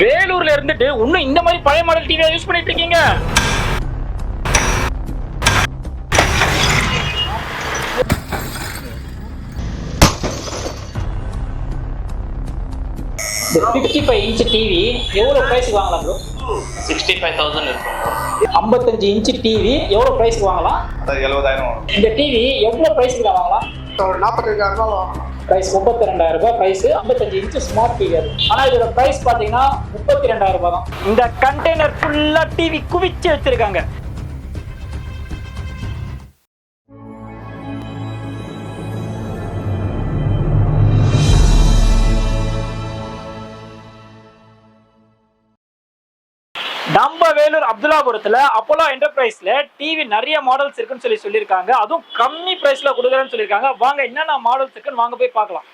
வேலூர்ல இருந்துட்டு இன்னும் இந்த மாதிரி பழைய மாடல் டிவியா யூஸ் பண்ணிட்டு இருக்கீங்க? இந்த 55 இன்ச் டிவி எவ்வளவு பிரைஸ்க்கு வாங்கலாம் ப்ரோ? 65,000 இருக்கும். 55 இன்ச் டிவி எவ்வளவு பிரைஸ்க்கு வாங்கலாம்? 70,000. இந்த டிவி எவ்வளவு பிரைஸ்க்கு வாங்கலாம்? 42,000 வாங்கலாம். பிரைஸ் 32,000 ரூபாய் பிரைஸ். 55 இன்ச் ஸ்மார்ட் டிவி அது. ஆனா இதோட பிரைஸ் பாத்தீங்கன்னா 32,000 ரூபாய் தான். இந்த கண்டெய்னர் ஃபுல்லா டிவி குவிச்சு வச்சிருக்காங்க. நம்ம வேலூர் அப்துல்லாபுரத்துல அப்போலோ என்டர்பிரைஸ்ல டிவி நிறைய மாடல்ஸ் இருக்குன்னு சொல்லியிருக்காங்க. அதுவும் கம்மி பிரைஸ்ல கொடுக்குறேன்னு சொல்லியிருக்காங்க. வாங்க என்னென்ன மாடல்ஸ் இருக்குன்னு வாங்க போய் பார்க்கலாம்.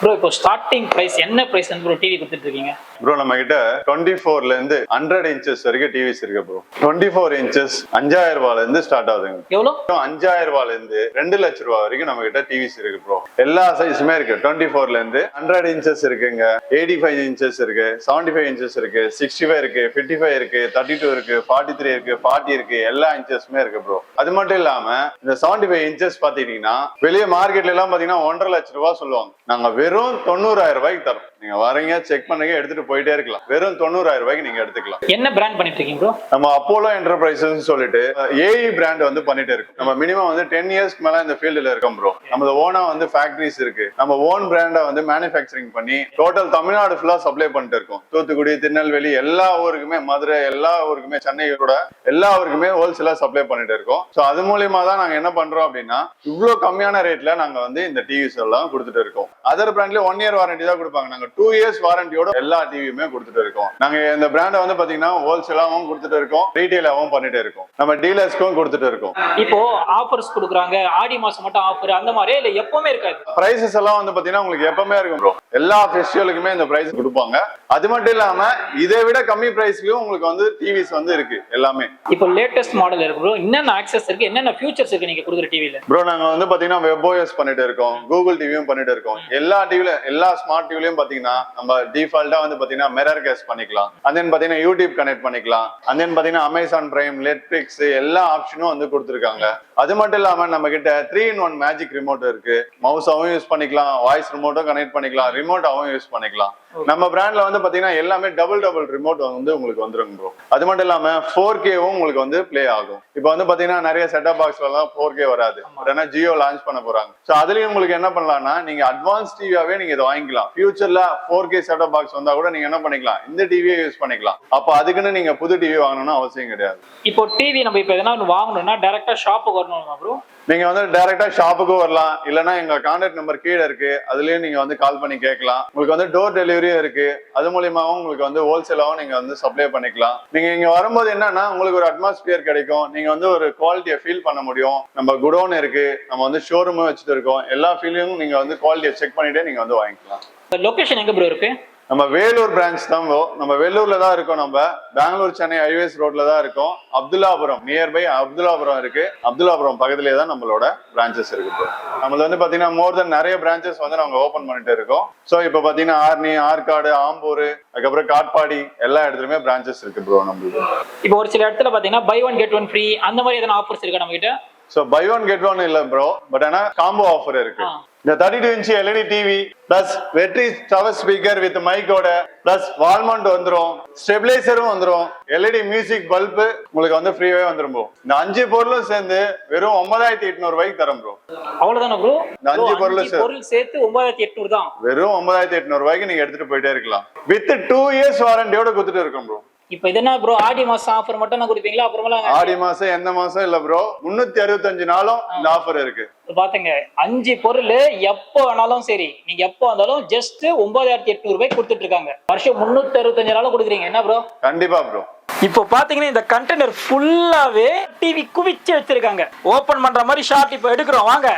ப்ரோ இப்போ ஸ்டார்டிங் பிரைஸ் என்ன பிரைஸ் வந்து ப்ரோ டிவி கொடுத்துட்டு இருக்கீங்க? ப்ரோ நம்ம கிட்ட 24ல இருந்து 100 இன்ச்சஸ் வரைக்கும் டிவிஸ் இருக்கு ப்ரோ. 24 இன்ச்சஸ் 5,000 ரூபாயில இருந்து ஸ்டார்ட் ஆகுதுங்க. எவ்வளவு? 5,000 ரூபாயில இருந்து 2 லட்சம் ரூபாய் வரைக்கும் நம்ம கிட்ட டிவிஸ் இருக்கு ப்ரோ. எல்லா சைஸுமே இருக்கு. 24ல இருந்து 100 இன்ச்சஸ் இருக்குங்க, 85 இன்ச்சஸ் இருக்கு, 75 இன்ச்சஸ் இருக்கு, 65 இருக்கு, 55 இருக்கு, 32 இருக்கு, 43 இருக்கு, 40 இருக்கு, எல்லா இன்ச்சஸுமே இருக்கு ப்ரோ. அது மட்டும் இல்லாம இந்த 75 இன்ச்சஸ் பாத்தீங்கன்னா வெளியே மார்க்கெட்ல எல்லாம் பாத்தீங்கன்னா 1.5 லட்சம் ரூபாய் சொல்லுவாங்க. நாங்க வெறும் 90,000 ரூபாய்க்கு தரோம். நீங்க வரீங்க, செக் பண்ணுங்க, எடுத்துட்டு போயிட்டே இருக்கலாம். வெறும் 90,000 ரூபாய்க்கு நீங்க எடுத்துக்கலாம். என்ன பிராண்ட் பண்ணிட்டு இருக்கீங்க ப்ரோ? நம்ம அப்போலோ என்டர்பிரைசஸ் சொல்லிட்டு ஏஇ பிராண்ட் வந்து பண்ணிட்டு இருக்கோம். நம்ம மினிமம் வந்து 10 இயர்ஸ்க்கு மேல இந்த ஃபீல்டுல இருக்கோம் ப்ரோ. நம்ம ஓனா வந்து ஃபேக்டரிஸ் இருக்கு. நம்ம ஓன் பிராண்டை வந்து மேனுஃபேக்சரிங் பண்ணி டோட்டல் தமிழ்நாடு ஃபுல்லா சப்ளை பண்ணிட்டு இருக்கோம். தூத்துக்குடி, திருநெல்வேலி எல்லா ஊருக்குமே, மதுரை எல்லா ஊருக்குமே, சென்னையோட எல்லா ஊருக்குமே ஹோல்சேலா சப்ளை பண்ணிட்டு இருக்கோம். ஸோ அது மூலியமா தான் நாங்க என்ன பண்றோம் அப்படின்னா இவ்வளவு கம்மியான ரேட்ல நாங்க வந்து இந்த டிவிஸ் எல்லாம் கொடுத்துட்டு இருக்கோம். அதர் பிராண்ட்ல 1 இயர் வாரண்டி தான் கொடுப்பாங்க. நாங்க 2 இயர்ஸ் வாரண்டியோட எல்லா டிவியுமே கொடுத்துட்டு இருக்கோம். நாங்க இந்த பிராண்டை வந்து பாத்தீங்கன்னா ஹோல்சேலாவும் கொடுத்துட்டு இருக்கோம், ரீட்டைலாவும் பண்ணிட்டு இருக்கோம், நம்ம டீலர்ஸ்க்கும் கொடுத்துட்டு இருக்கோம். இப்போ ஆஃபர்ஸ் கொடுக்குறாங்க, ஆடி மாசம் மட்டும் ஆஃபர் அந்த மாதிரி இல்ல எப்பவுமே இருக்காது? பிரைசஸ் எல்லாம் வந்து பாத்தீங்கன்னா உங்களுக்கு எப்பவுமே இருக்கும் ப்ரோ. எல்லா ஃபெஸ்டிவலுக்குமே இந்த பிரைஸ் கொடுப்பாங்க. அது மட்டும் இல்லாம இதை விட கம்மி பிரைஸ்லயும் உங்களுக்கு வந்து டிவிஸ் வந்து இருக்கு எல்லாமே. இப்போ லேட்டஸ்ட் மாடல் இருக்கு ப்ரோ. என்னென்ன ஆக்சஸ் இருக்கு, என்னென்ன ஃபியூச்சர்ஸ் இருக்கு நீங்க கொடுக்குற டிவில? ப்ரோ நாங்க வந்து பாத்தீங்கன்னா வெப்ஓஎஸ் பண்ணிட்டு இருக்கோம், கூகுள் டிவியும் பண்ணிட்டு இருக்கோம். எல்லா டிவில, எல்லா ஸ்மார்ட் டிவிலையும் பாத்தீங்கன்னா நம்ம டிஃபால்ட்டா வந்து பாத்தீங்கன்னா மிரர் கேஸ் பண்ணிக்கலாம். and then பாத்தீங்கன்னா யூடியூப் கனெக்ட் பண்ணிக்கலாம். and then பாத்தீங்கன்னா அமேசான் பிரைம், நெட்ஃபிளிக்ஸ் எல்லா ஆப்ஷனும் வந்து கொடுத்துருக்காங்க. அது மட்டும் இல்லாம நம்ம கிட்ட 3-in-1 மேஜிக் ரிமோட் இருக்கு. மவுஸாவும் யூஸ் பண்ணிக்கலாம், வாய்ஸ் ரிமோட்டும் கனெக்ட் பண்ணிக்கலாம், ரிமோட்டாவும் யூஸ் பண்ணிக்கலாம். நம்ம பிராண்ட்ல வந்து பாத்தீங்கன்னா எல்லாமே டபுள் ரிமோட் வந்து உங்களுக்கு வந்துரும் ப்ரோ. அது மட்டும் இல்லாம 4Kவும் உங்களுக்கு வந்து பிளே ஆகும். இப்போ வந்து பாத்தீங்கன்னா நிறைய செட்டப் பாக்ஸ்ல எல்லாம் 4K வராது. ஏன்னா ஜியோ லான்ச் பண்ண போறாங்க. சோ அதுலயும் உங்களுக்கு என்ன பண்ணலாம்னா நீங்க அட்வான்ஸ் டிவியாவே நீங்க இதை வாங்கிக்கலாம். ஃபியூச்சர்ல 4K செட்டப் பாக்ஸ் வந்தா கூட நீங்க என்ன பண்ணிக்கலாம், இந்த டிவியை யூஸ் பண்ணிக்கலாம். அப்ப அதுக்குன்னு நீங்க புது டிவி வாங்கணும்னு அவசியம் கிடையாது. இப்போ டிவி நம்ம இப்ப எதனா வாங்கணும்னா டைரக்டா ஷாப்புக்கு வரணுமா ப்ரோ? நீங்க வந்து டைரக்டா ஷாப்புக்கு வரலாம், இல்லைன்னா எங்க கான்டாக்ட் நம்பர் கீழே இருக்கு, அதுலயும் நீங்க வந்து கால் பண்ணி கேட்கலாம். உங்களுக்கு வந்து டோர் டெலிவரியும் இருக்கு. அது மூலியமாவும் உங்களுக்கு வந்து ஹோல்சேலாவும் நீங்க வந்து சப்ளை பண்ணிக்கலாம். நீங்க இங்க வரும்போது என்னன்னா உங்களுக்கு ஒரு அட்மாஸ்பியர் கிடைக்கும். நீங்க வந்து ஒரு குவாலிட்டியை ஃபீல் பண்ண முடியும். நம்ம குடோன் இருக்கு, நம்ம வந்து ஷோரூமும் வச்சுட்டு இருக்கோம். எல்லா ஃபீலையும் நீங்க வந்து குவாலிட்டியை செக் பண்ணிட்டே நீங்க வந்து வாங்கிக்கலாம். லொகேஷன் எங்க ப்ரோ இருக்கு? நம்ம வேலூர் பிரான்ச் தான். நம்ம வேலூர்ல தான் இருக்கோம். நம்ம பெங்களூர் சென்னை ஹைவேஸ் ரோட்ல தான் இருக்கோம். அப்துல்லாபுரம் நியர்பை அப்துல்லாபுரம் இருக்கு. அப்துல்லாபுரம் பக்கத்துலேயே தான் நம்மளோட பிரான்ச்சஸ் இருக்கு. நம்மள வந்து பாத்தீங்கன்னா மோர் தென் நிறைய பிரான்ச்சஸ் வந்து நாங்க ஓபன் பண்ணிட்டு இருக்கோம். சோ இப்போ பாத்தீங்கன்னா ஆர்னி, ஆற்காடு, ஆம்பூர், அதுக்கப்புறம் காட்பாடி எல்லா இடத்துலயுமே பிரான்ச்சஸ் இருக்கு ப்ரோ நம்மளுக்கு. இப்போ ஒரு சில இடத்துல பாத்தீங்கன்னா buy one get one free அந்த மாதிரி எதனா ஆஃபர்ஸ் இருக்கா நம்ம கிட்ட? So buy one get one இல்ல ப்ரோ, பட் ஆனா காம்போ ஆஃபர் இருக்கு. இந்த 32 இன்ச் எல்இடி டிவி பிளஸ் வெட்ரி டவர் ஸ்பீக்கர் வித் மைக்கோட பிளஸ் வால்மவுண்ட் வந்துரும், ஸ்டெபிலைசரும் வந்துரும், எல்இடி மியூசிக் பல்பு உங்களுக்கு வந்து ஃப்ரீவே வந்துரும் ப்ரோ. இந்த 5 பொருளும் சேர்ந்து வெறும் 9,800 ரூபாய்க்கு தரோம் ப்ரோ. அவ்வளவுதானா ப்ரோ? இந்த 5 பொருள் சேர்த்து 9,800 தான். வெறும் 9,800 ரூபாய்க்கு நீங்க எடுத்துட்டு போயிட்டே இருக்கலாம். வித் 2 இயர்ஸ் வாரண்டியோட கொடுத்துட்டு இருக்கோம் ப்ரோ. இப்போ இது என்ன ப்ரோ, ஆடி மாசம் ஆஃபர் மட்டும் தான் கொடுப்பீங்களா? அப்புறமா ஆடி மாசம் எந்த மாசம் இல்ல ப்ரோ, 365 நாளும் இந்த ஆஃபர் இருக்கு. பாத்தீங்க 5 பொருள் எப்போ வேணாலும் சரி, நீங்க எப்போ வந்தாலும் ஜஸ்ட் 9,800 ரூபாய்க்கு கொடுத்துட்டு இருக்காங்க. வருஷம் 365 நாளும் கொடுக்குறீங்க. என்ன ப்ரோ? கண்டிப்பா ப்ரோ. இப்போ பாத்தீங்கன்னா இந்த கண்டெய்னர் ஃபுல்லாவே டிவி குவிச்சு வச்சிருக்காங்க. ஓபன் பண்ற மாதிரி ஷாட் இப்போ எடுக்கிறோம். வாங்க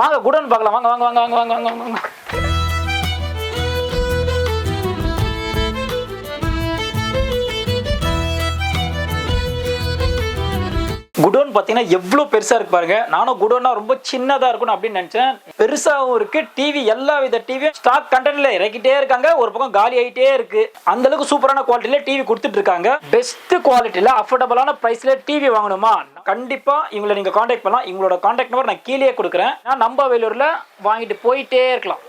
வாங்க குடோன் பார்க்கலாம். வாங்க வாங்க வாங்க வாங்க வாங்க வாங்க வாங்க. குடோன் பாத்தீங்கன்னா எவ்வளவு பெருசா இருக்கு பாருங்க. நானும் குடோன்னா ரொம்ப சின்னதா இருக்கணும் அப்படின்னு நினைச்சேன். பெருசாவும் இருக்கு. டிவி எல்லா வித டிவியும் ஸ்டாக் கண்டெய்னர்ல இறக்கிட்டே இருக்காங்க. ஒரு பக்கம் காலி ஆயிட்டே இருக்கு. அந்த அளவுக்கு சூப்பரான குவாலிட்டில டிவி கொடுத்துட்டு இருக்காங்க. பெஸ்ட் குவாலிட்டில அஃபோர்டபுளான பிரைஸ்ல டிவி வாங்கணுமா, கண்டிப்பா இவங்களை நீங்க காண்டாக்ட் பண்ணலாம். இவங்களோட காண்டாக்ட் நம்பர் நான் கீழே கொடுக்குறேன். நான் நம்ப வேலூர்ல வாங்கிட்டு போயிட்டே இருக்கலாம்.